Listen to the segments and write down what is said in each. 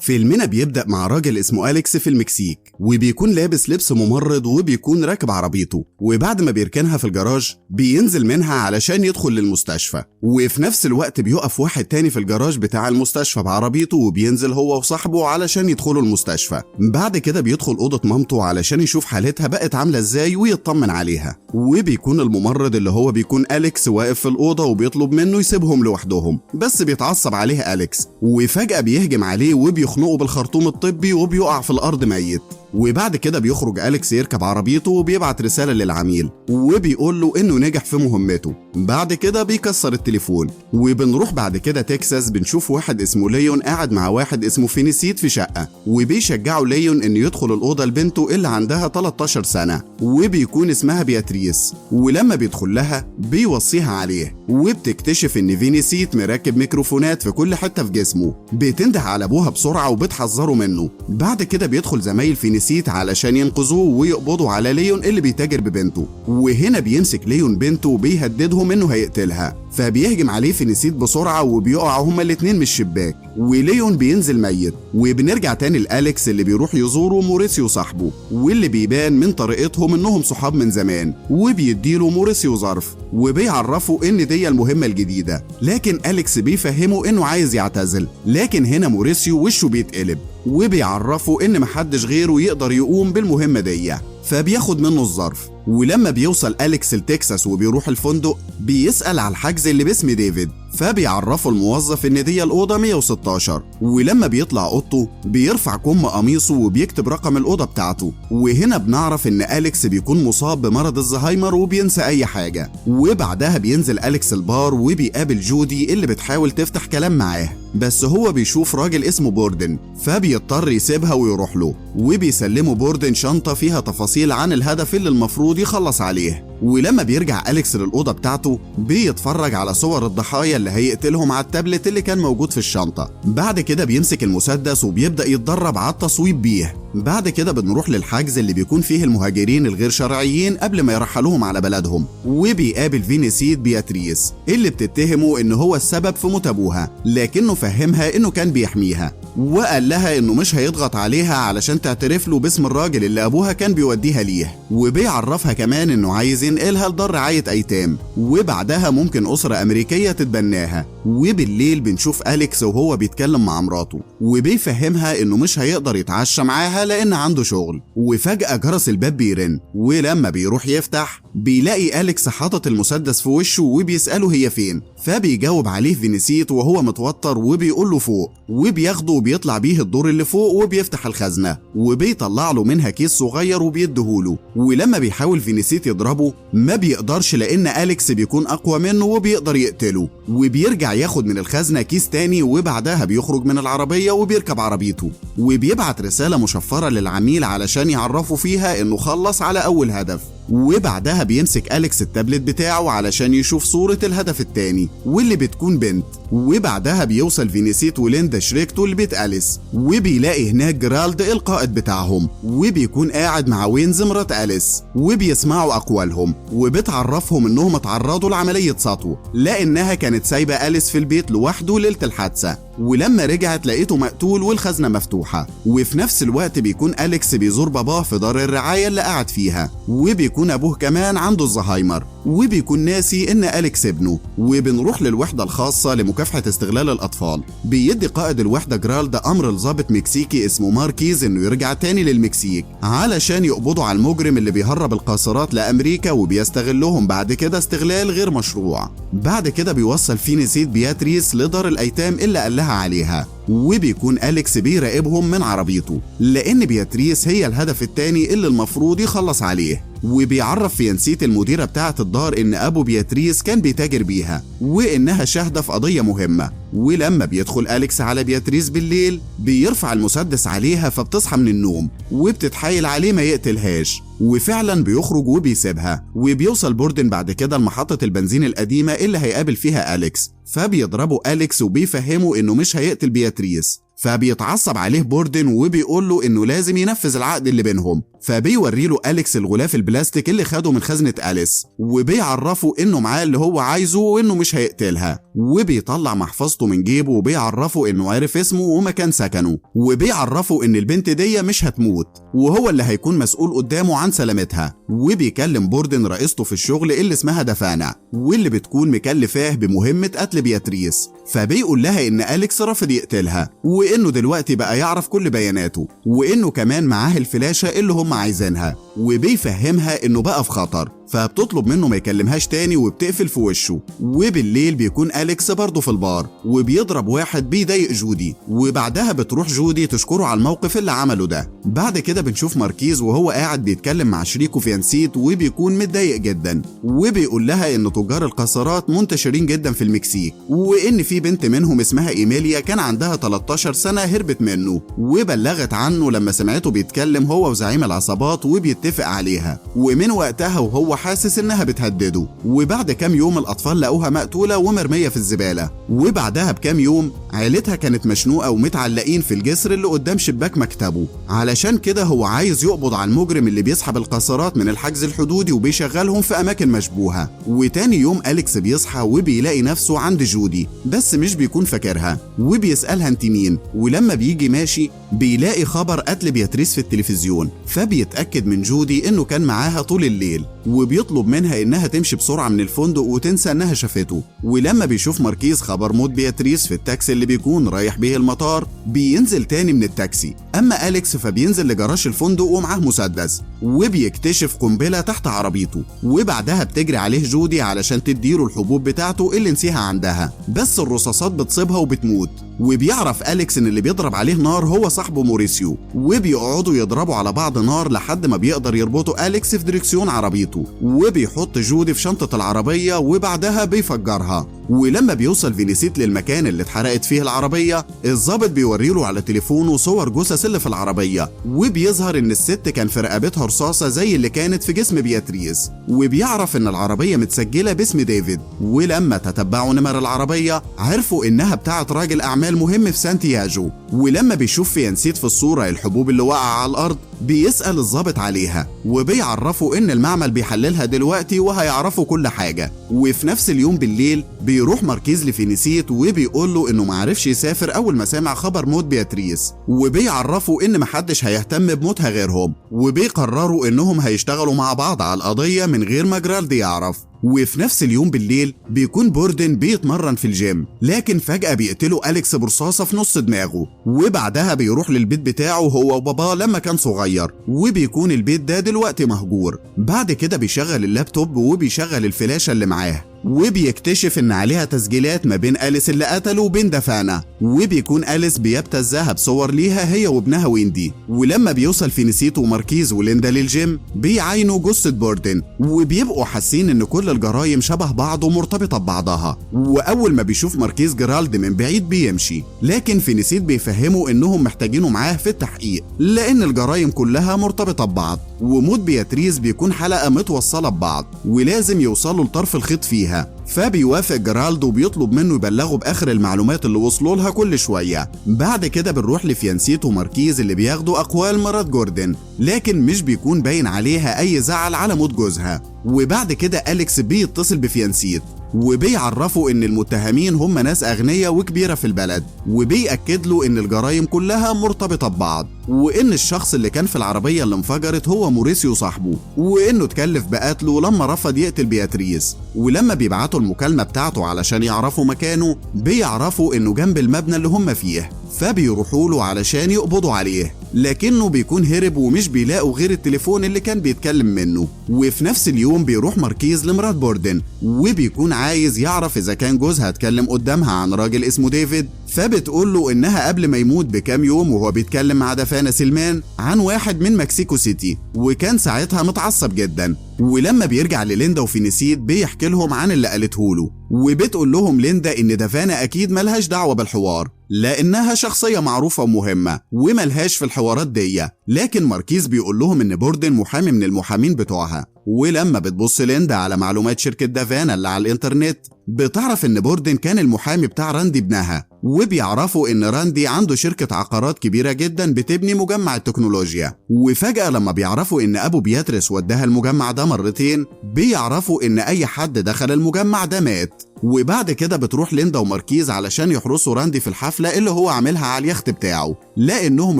فيلمنا بيبدأ مع راجل اسمه أليكس في المكسيك، وبيكون لابس لبس ممرض وبيكون راكب عربيته، وبعد ما بيركنها في الجراج بينزل منها علشان يدخل للمستشفى. وفي نفس الوقت بيقف واحد تاني في الجراج بتاع المستشفى بعربيته، وبينزل هو وصاحبه علشان يدخلوا المستشفى. بعد كده بيدخل أوضة مامته علشان يشوف حالتها بقت عاملة ازاي ويطمن عليها. وبيكون الممرض اللي هو بيكون أليكس واقف في الأوضة وبيطلب منه يسيبهم لوحدهم، بس بيتعصب عليه أليكس، وفجأة بيهجم عليه وبيخنقه بالخرطوم الطبي وبيقع في الأرض ميت. وبعد كده بيخرج أليكس يركب عربيته وبيبعت رسالة للعميل وبيقول له إنه نجح في مهمته. بعد كده بيكسر التليفون. وبنروح بعد كده تكساس، بنشوف واحد اسمه ليون قاعد مع واحد اسمه فينيسيت في شقة، وبيشجعوا ليون إنه يدخل الأوضة لبنته اللي عندها 13 سنة وبيكون اسمها بياتريس. ولما بيدخل لها بيوصيها عليه، وبتكتشف إن فينيسيت مركب ميكروفونات في كل حتة في جسمه، بتنده على أبوها بسرعة وبتحذره منه. بعد كده بيدخل زمايل فينيسيت علشان ينقذوه ويقبضوا على ليون اللي بيتاجر ببنته. وهنا بيمسك ليون بنته وبيهددهم إنه هيقتلها، فبيهجم عليه فينيسيت بسرعة وبيقع هما الاتنين من الشباك، وليون بينزل ميت. وبنرجع تاني لأليكس اللي بيروح يزوره موريسيو صاحبه، واللي بيبان من طريقتهم إنهم صحاب من زمان، وبيديله موريسيو ظرف وبيعرفوا إن دي المهمة الجديدة. لكن أليكس بيفهمه إنه عايز يعتزل، لكن هنا موريسيو وشه بيتقلب وبيعرفوا إن محدش غيره يقدر يقوم بالمهمة دي، فبياخد منه الظرف. ولما بيوصل أليكس لتكساس وبيروح الفندق، بيسأل على الحجز اللي باسم ديفيد، فبيعرفوا الموظف ان دي الأوضة 116. ولما بيطلع أوضته بيرفع كم قميصه وبيكتب رقم الأوضة بتاعته. وهنا بنعرف ان أليكس بيكون مصاب بمرض الزهايمر وبينسى أي حاجة. وبعدها بينزل أليكس البار وبيقابل جودي اللي بتحاول تفتح كلام معاه، بس هو بيشوف راجل اسمه بوردن، فبيضطر يسيبها ويروح له. وبيسلمه بوردن شنطة فيها تفاصيل عن الهدف اللي المفروض يخلص عليه. ولما بيرجع أليكس للأوضة بتاعته بيتفرج على صور الضحايا اللي هيقتلهم على التابلت اللي كان موجود في الشنطة. بعد كده بيمسك المسدس وبيبدأ يتدرب على التصويب بيه. بعد كده بنروح للحجز اللي بيكون فيه المهاجرين الغير شرعيين قبل ما يرحلوهم على بلدهم، وبيقابل فينيسيت بياتريس اللي بتتهمه إن هو السبب في موت أبوها، لكنه فهمها إنه كان بيحميها، وقال لها إنه مش هيضغط عليها علشان تعترف له باسم الراجل اللي أبوها كان بيوديها ليه. وبيعرفها كمان إنه عايز ينقلها لدار رعاية أيتام، وبعدها ممكن أسرة أمريكية تتبناها. وبالليل بنشوف أليكس وهو بيتكلم مع مراته، وبيفهمها إنه مش هيقدر يتعشى معاها لأن عنده شغل. وفجأة جرس الباب بيرن، ولما بيروح يفتح بيلاقي أليكس حاطط المسدس في وشه وبيسأله هي فين، فبيجاوب عليه فينيسيت وهو متوتر وبيقول له فوق. وبياخده وبيطلع بيه الدور اللي فوق وبيفتح الخزنة وبيطلع له منها كيس صغير وبيديهوله. ولما بيحاول فينيسيت يضربه ما بيقدرش لأن أليكس بيكون أقوى منه وبيقدر يقتله. وبيرجع ياخد من الخزنة كيس تاني، وبعدها بيخرج من العربية وبيركب عربيته، وبيبعت رسالة مشفرة للعميل علشان يعرفوا فيها إنه خلص على أول هدف. وبعدها بيمسك أليكس التابلت بتاعه علشان يشوف صورة الهدف التاني واللي بتكون بنت. وبعدها بيوصل فينيسيت وليندا شريكتو لبيت أليس، وبيلاقي هناك جرالد القائد بتاعهم، وبيكون قاعد مع وينز مرات أليس، وبيسمعوا أقوالهم وبتعرفهم إنهم اتعرضوا لعملية سطو لأنها كانت سايبة أليس في البيت لوحده ليلة الحادثة، ولما رجعت لقيته مقتول والخزنة مفتوحة. وفي نفس الوقت بيكون أليكس بيزور باباه في دار الرعاية اللي قاعد فيها، وبيكون أبوه كمان عنده الزهايمر، وبيكون ناسي إن أليكس ابنه. وبنروح للوحدة الخاصة لمكافحة استغلال الأطفال. بيدي قائد الوحدة جرالد أمر لضابط مكسيكي اسمه ماركيز إنه يرجع تاني للمكسيك علشان يقبضوا على المجرم اللي بيهرب القاصرات لأمريكا وبيستغلهم بعد كده استغلال غير مشروع. بعد كده بيوصل فينيسيت بياتريس لدار الأيتام اللي قال لها عليها، وبيكون أليكس بيراقبهم من عربيته لأن بياتريس هي الهدف التاني اللي المفروض يخلص عليه. وبيعرف فينسيت المديرة بتاعة الدار إن أبو بياتريس كان بيتاجر بيها وإنها شاهدة في قضية مهمة. ولما بيدخل أليكس على بياتريس بالليل بيرفع المسدس عليها، فبتصحى من النوم وبتتحايل عليه ما يقتلهاش، وفعلا بيخرج وبيسيبها. وبيوصل بوردن بعد كده لمحطة البنزين القديمة اللي هيقابل فيها أليكس، فبيضربوا أليكس وبيفهموا إنه مش هيقتل بياتريس. فبيتعصب عليه بوردن وبيقول له انه لازم ينفذ العقد اللي بينهم. فبيوري له أليكس الغلاف البلاستيك اللي خده من خزنة أليس، وبيعرفه انه معاه اللي هو عايزه وانه مش هيقتلها، وبيطلع محفظته من جيبه وبيعرفه انه عارف اسمه ومكان سكنه، وبيعرفه ان البنت دي مش هتموت وهو اللي هيكون مسؤول قدامه عن سلامتها. وبيكلم بوردن رئيسته في الشغل اللي اسمها دافانا، واللي بتكون مكلفاه بمهمة قتل بياتريس. فبيقول لها ان أليكس رفض يقتلها، وانه دلوقتي بقى يعرف كل بياناته، وانه كمان معاه الفلاشة اللي هم عايزينها، وبيفهمها انه بقى في خطر. فبتطلب منه ما يكلمهاش تاني وبتقفل في وشه. وبالليل بيكون أليكس برضه في البار وبيضرب واحد بيضايق جودي، وبعدها بتروح جودي تشكره على الموقف اللي عمله ده. بعد كده بنشوف ماركيز وهو قاعد بيتكلم مع شريكه فيانسيت وبيكون متضايق جدا، وبيقول لها ان تجار القاصرات منتشرين جدا في المكسيك، وان في بنت منهم اسمها إيميليا كان عندها 13 سنة هربت منه وبلغت عنه لما سمعته بيتكلم هو وزعيم العصابات وبيتفق عليها، ومن وقتها وهو حاسس انها بتهدده. وبعد كام يوم الاطفال لقوها مقتولة ومرمية في الزبالة، وبعدها بكام يوم عيلتها كانت مشنوقة ومتعلقين في الجسر اللي قدام شباك مكتبه. علشان كده هو عايز يقبض على المجرم اللي بيسحب القاصرات من الحجز الحدودي وبيشغلهم في اماكن مشبوهة. وتاني يوم أليكس بيصحى وبيلاقي نفسه عند جودي، بس مش بيكون فاكرها، وبيسألها انت مين. ولما بيجي ماشي بيلاقي خبر قتل بياتريس في التلفزيون، فبيتأكد من جودي انه كان معاها طول الليل، وبيطلب منها انها تمشي بسرعة من الفندق وتنسى انها شافته. ولما بيشوف ماركيز خبر موت بياتريس في التاكسي اللي بيكون رايح بيه المطار بينزل تاني من التاكسي. اما أليكس فبينزل لجراج الفندق ومعاه مسدس، وبيكتشف قنبلة تحت عربيته، وبعدها بتجري عليه جودي علشان تديله الحبوب بتاعته اللي نسيها عندها، بس الرصاصات بتصيبها وبتموت. وبيعرف أليكس ان اللي بيضرب عليه نار هو صاحبه موريسيو، وبيقعدوا يضربوا على بعض نار لحد ما بيقدر يربطوا أليكس في دريكسيون عربيته، وبيحط جودي في شنطة العربية وبعدها بيفجرها. ولما بيوصل فينيسيت للمكان اللي اتحرقت فيه العربية، الضابط بيوريله على تليفونه صور جثث اللي في العربية، وبيظهر ان الست كان في رقبتها رصاصة زي اللي كانت في جسم بياتريس، وبيعرف ان العربية متسجلة باسم ديفيد. ولما تتبعوا نمر العربية عرفوا انها بتاعت راجل اعمال مهم في سانتياجو. ولما بيشوف فيانسيت في الصورة الحبوب اللي وقع على الارض بيسأل الضابط عليها، وبيعرفوا ان المعمل بيحللها دلوقتي وهيعرفوا كل حاجة. وفي نفس اليوم بالليل بيروح ماركيز لفينيسيت وبيقول له انه معرفش يسافر اول ما سمع خبر موت بياتريس، وبيعرفوا ان محدش هيهتم بموتها غيرهم، وبيقرروا انهم هيشتغلوا مع بعض على القضية من غير ما جرالدي يعرف. وفي نفس اليوم بالليل بيكون بوردن بيتمرن في الجيم، لكن فجأة بيقتلوا أليكس برصاصة في نص دماغه. وبعدها بيروح للبيت بتاعه هو وباباه لما كان صغير، وبيكون البيت ده دلوقتي مهجور. بعد كده بيشغل اللابتوب وبيشغل الفلاشة اللي معاه، وبيكتشف ان عليها تسجيلات ما بين أليس اللي قتله وبين دافانا، وبيكون أليس بيبتزها بصور ليها هي وابنها ويندي. ولما بيوصل فينيسيت وماركيز وليندا للجيم بيعاينوا جثة بوردن، وبيبقوا حاسين ان كل الجرايم شبه بعض ومرتبطة ببعضها. واول ما بيشوف ماركيز جيرالد من بعيد بيمشي، لكن فينيسيت بيفهموا انهم محتاجينه معاه في التحقيق لان الجرايم كلها مرتبطة ببعض، وموت بياتريس بيكون حلقة متوصلة ببعض ولازم يوصلوا لطرف الخيط فيها. فبيوافق جيرالد وبيطلب منه يبلغه باخر المعلومات اللي وصلوا لها كل شويه. بعد كده بنروح لفيانسيت وماركيز اللي بياخدوا اقوال مرات جوردن، لكن مش بيكون باين عليها اي زعل على موت جوزها. وبعد كده أليكس بيتصل بفيانسيت وبيعرفوا ان المتهمين هم ناس اغنياء وكبيرة في البلد، وبيأكد له ان الجرائم كلها مرتبطة ببعض، وان الشخص اللي كان في العربية اللي انفجرت هو موريسيو صاحبه، وانه اتكلف بقتله لما رفض يقتل بياتريس. ولما بيبعتوا المكالمة بتاعته علشان يعرفوا مكانه بيعرفوا انه جنب المبنى اللي هم فيه، فبيروحوا له علشان يقبضوا عليه، لكنه بيكون هرب ومش بيلاقوا غير التليفون اللي كان بيتكلم منه. وفي نفس اليوم بيروح ماركيز لمرات بوردن وبيكون عايز يعرف اذا كان جوزها اتكلم قدامها عن راجل اسمه ديفيد، فبتقول له انها قبل ما يموت بكام يوم وهو بيتكلم مع دافانا سلمان عن واحد من مكسيكو سيتي، وكان ساعتها متعصب جدا. ولما بيرجع لليندا وفينيسيت بيحكي لهم عن اللي قالته له، وبتقول لهم ليندا ان دافانا اكيد ملهاش دعوة بالحوار لانها شخصية معروفة ومهمة وملهاش في الحوارات دي. لكن ماركيز بيقول لهم ان بوردن محامي من المحامين بتوعها. ولما بتبص ليندا على معلومات شركة دافانا اللي على الانترنت بتعرف ان بوردن كان المحامي بتاع راندي ابنها، وبيعرفوا إن راندي عنده شركة عقارات كبيرة جدا بتبني مجمع التكنولوجيا. وفجأة لما بيعرفوا إن أبو بياتريس وداها المجمع ده مرتين، بيعرفوا إن أي حد دخل المجمع ده مات. وبعد كده بتروح ليندا وماركيز علشان يحرسوا راندي في الحفلة اللي هو عاملها على اليخت بتاعه، لأنهم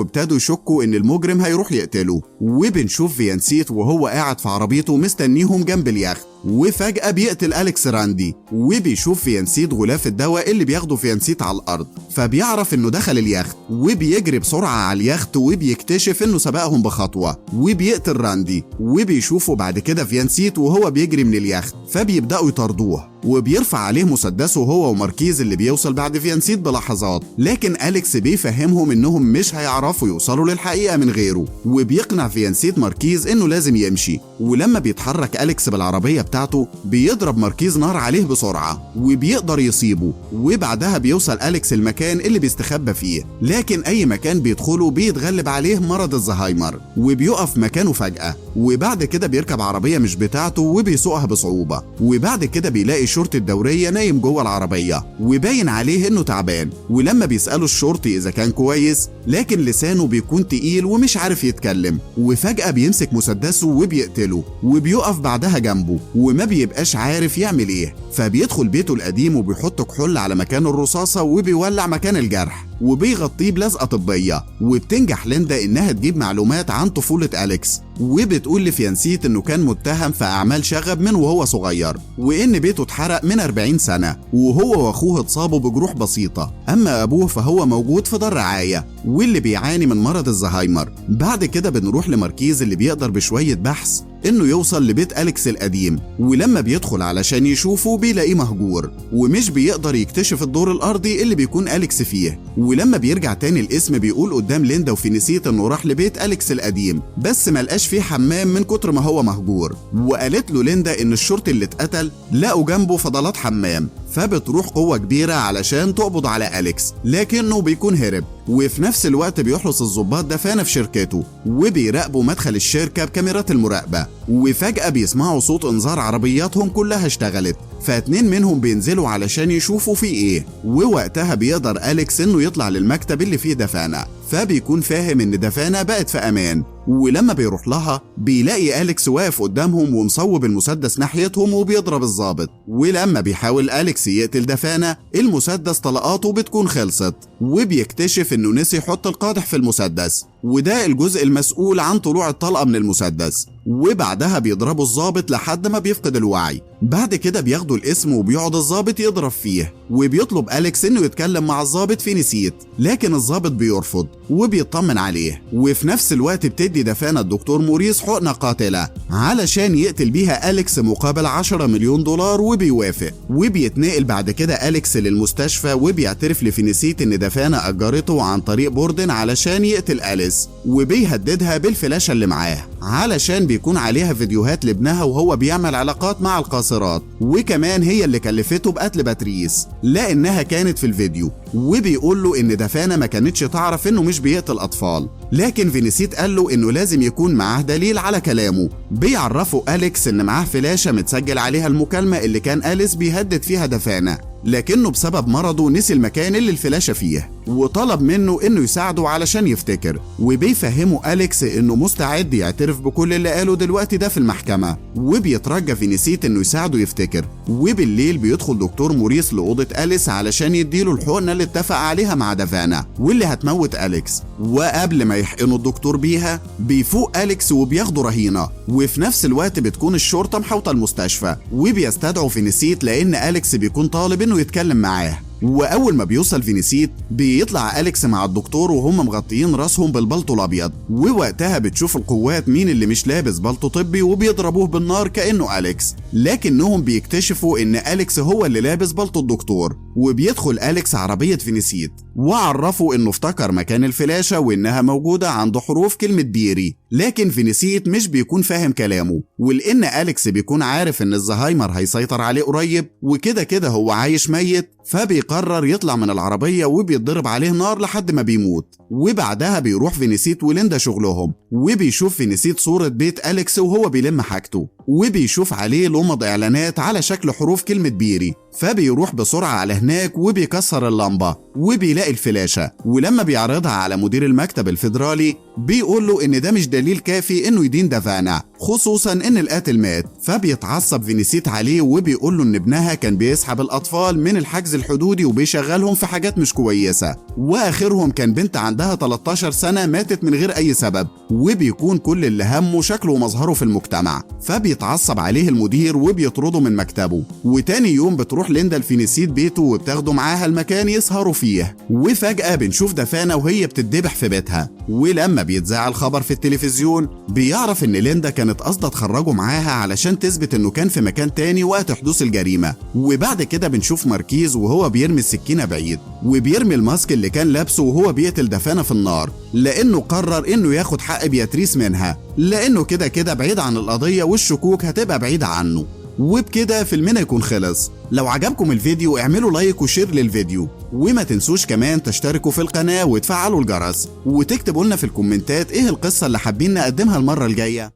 ابتدوا يشكوا إن المجرم هيروح يقتله. وبنشوف فيانسيت وهو قاعد في عربيته مستنيهم جنب اليخت، وفجأة بيقتل أليكس راندي. وبيشوف فيانسيت غلاف الدواء اللي بياخده فيانسيت على الأرض، فبيعرف إنه دخل اليخت وبيجري بسرعة على اليخت، وبيكتشف إنه سبقهم بخطوة وبيقتل راندي. وبيشوفوا بعد كده فيانسيت وهو بيجري من اليخت، فبيبدأوا يطاردوه وبيرفع عليه مسدسه هو وماركيز اللي بيوصل بعد فيانسيت بلحظات. لكن أليكس بيفهمهم إنهم مش هيعرفوا يوصلوا للحقيقة من غيره، وبيقنع فيانسيت ماركيز إنه لازم يمشي. ولما بيتحرك أليكس بالعربية بتاعته، بيضرب ماركيز نار عليه بسرعة وبيقدر يصيبه. وبعدها بيوصل أليكس المكان اللي بيستخبى فيه، لكن أي مكان بيدخله بيتغلب عليه مرض الزهايمر وبيقف مكانه فجأة. وبعد كده بيركب عربية مش بتاعته وبيسوقها بصعوبة. وبعد كده بيلاقي الشرطي الدورية نايم جوه العربية وباين عليه إنه تعبان. ولما بيسأله الشرطي إذا كان كويس، لكن لسانه بيكون تقيل ومش عارف يتكلم. وفجأة بيمسك مسدسه وبيقتله، وبيقف بعدها جنبه وما بيبقاش عارف يعمل إيه. فبيدخل بيته القديم وبيحط كحول على مكان الرصاصة وبيولع مكان الجرح وبيغطيه بلزقة طبية. وبتنجح ليندا إنها تجيب معلومات عن طفولة أليكس، وبتقول لفيانسيت إنه كان متهم في أعمال شغب من وهو صغير، وإن بيته اتحرق من 40 سنة، وهو وأخوه اتصابوا بجروح بسيطة. أما أبوه فهو موجود في دار رعاية واللي بيعاني من مرض الزهايمر. بعد كده بنروح لماركيز اللي بيقدر بشوية بحث إنه يوصل لبيت أليكس القديم. ولما بيدخل علشان يشوفه بيلاقيه مهجور، ومش بيقدر يكتشف الدور الأرضي اللي بيكون أليكس فيه. ولما بيرجع تاني الاسم بيقول قدام ليندا وفينيسيت إنه راح لبيت أليكس القديم، بس ملقاش فيه حمام من كتر ما هو مهجور. وقالت له ليندا إن الشرطي اللي اتقتل لقوا جنبه فضلات حمام، فبتروح قوة كبيرة علشان تقبض على أليكس، لكنه بيكون هرب. وفي نفس الوقت بيحرس الضباط دفانة في شركته، وبيراقبوا مدخل الشركة بكاميرات المراقبة. وفجأة بيسمعوا صوت انذار عربياتهم كلها اشتغلت، فاتنين منهم بينزلوا علشان يشوفوا في ايه. ووقتها بيقدر أليكس انه يطلع للمكتب اللي فيه دفانة، فبيكون فاهم ان دفانة بقت في امان. ولما بيروح لها بيلاقي أليكس واقف قدامهم ومصوب المسدس ناحيتهم وبيضرب الضابط. ولما بيحاول أليكس يقتل دفانة، المسدس طلقاته بتكون خلصت، وبيكتشف انه نسي يحط القادح في المسدس، وده الجزء المسؤول عن طلوع الطلقة من المسدس. وبعدها بيضربوا الضابط لحد ما بيفقد الوعي. بعد كده بياخدوا الاسم وبيقعد الضابط يضرب فيه، وبيطلب أليكس انه يتكلم مع الضابط فينيسيت، لكن الضابط بيرفض وبيطمن عليه. وفي نفس الوقت بتدي دفانة الدكتور موريس حقنة قاتلة علشان يقتل بيها أليكس مقابل 10 مليون دولار، وبيوافق. وبيتنقل بعد كده أليكس للمستشفى، وبيعترف لفينيسيت ان دفانة أجرته عن طريق بوردن علشان يقتل أليس، وبيهددها بالفلاشة اللي معاه علشان بيكون عليها فيديوهات لابنها وهو بيعمل علاقات مع القاصرات. وكمان هي اللي كلفته بقتل باتريس لأنها كانت في الفيديو. وبيقول له ان دفانة ما كانتش تعرف انه مش بيقتل اطفال، لكن فينيسيت قال له انه لازم يكون معاه دليل على كلامه. بيعرفوا أليكس ان معاه فلاشة متسجل عليها المكالمة اللي كان أليس بيهدد فيها دفانة، لكنه بسبب مرضه نسي المكان اللي الفلاشة فيه، وطلب منه انه يساعده علشان يفتكر. وبيفهمه أليكس انه مستعد يعترف بكل اللي قاله دلوقتي ده في المحكمة، وبيترجى فينيسيت انه يساعده يفتكر. وبالليل بيدخل دكتور موريس لأوضة أليس علشان يديله الحقنة اللي اتفق عليها مع دفانة واللي هتموت أليكس. وقبل ما يحقنوا الدكتور بيها بيفوق أليكس وبياخدوا رهينة. وفي نفس الوقت بتكون الشرطة محوطة المستشفى، وبيستدعوا فينيسيت لأن أليكس بيكون طالب انه يتكلم معاه. واول ما بيوصل فينيسيت بيطلع أليكس مع الدكتور وهم مغطيين راسهم بالبلطو الابيض. ووقتها بتشوف القوات مين اللي مش لابس بلطو طبي وبيضربوه بالنار كأنه أليكس، لكنهم بيكتشفوا ان أليكس هو اللي لابس بلطو الدكتور. وبيدخل أليكس عربية فينيسيت وعرفوا انه افتكر مكان الفلاشة وانها موجودة عند حروف كلمة بيري، لكن فينيسيت مش بيكون فاهم كلامه. ولان أليكس بيكون عارف ان الزهايمر هيسيطر عليه قريب وكده كده هو عايش ميت، فبيقرر يطلع من العربية وبيتضرب عليه نار لحد ما بيموت. وبعدها بيروح فينيسيت وليندا شغلهم، وبيشوف فينيسيت صورة بيت أليكس وهو بيلم حاجته، وبيشوف عليه لمض إعلانات على شكل حروف كلمة بيري، فبيروح بسرعة على هناك وبيكسر اللمبة وبيلاقي الفلاشة، ولما بيعرضها على مدير المكتب الفيدرالي بيقول له إن ده مش دليل كافي إنه يدين دافانا، خصوصا إن القاتل مات. فبيتعصب فينيسيت عليه وبيقول له إن ابنها كان بيسحب الأطفال من الحجز الحدودي وبيشغلهم في حاجات مش كويسة، وآخرهم كان بنت عندها 13 سنة ماتت من غير أي سبب، وبيكون كل اللي همه شكله ومظهره في المجتمع. فبيتعصب عليه المدير وبيطرده من مكتبه. وتاني يوم بتروح ليندا لفينيسيت بيته وبتاخده معاها المكان يسهروا فيه، وفجأة بنشوف دافانا وهي بتتذبح في بيتها. ولما بيتذاع الخبر في التلفزيون بيعرف ان ليندا كانت قاصده تخرجه معاها علشان تثبت انه كان في مكان تاني وقت حدوث الجريمه. وبعد كده بنشوف ماركيز وهو بيرمي السكينه بعيد، وبيرمي الماسك اللي كان لابسه وهو بيقتل دافانا في النار، لانه قرر انه ياخد حق بياتريس منها، لانه كده كده بعيد عن القضيه والشكوك هتبقى بعيده عنه. وبكده فيلمنا يكون خلص. لو عجبكم الفيديو اعملوا لايك وشير للفيديو، وما تنسوش كمان تشتركوا في القناة وتفعلوا الجرس، وتكتبوا لنا في الكومنتات ايه القصة اللي حابين نقدمها المرة الجاية.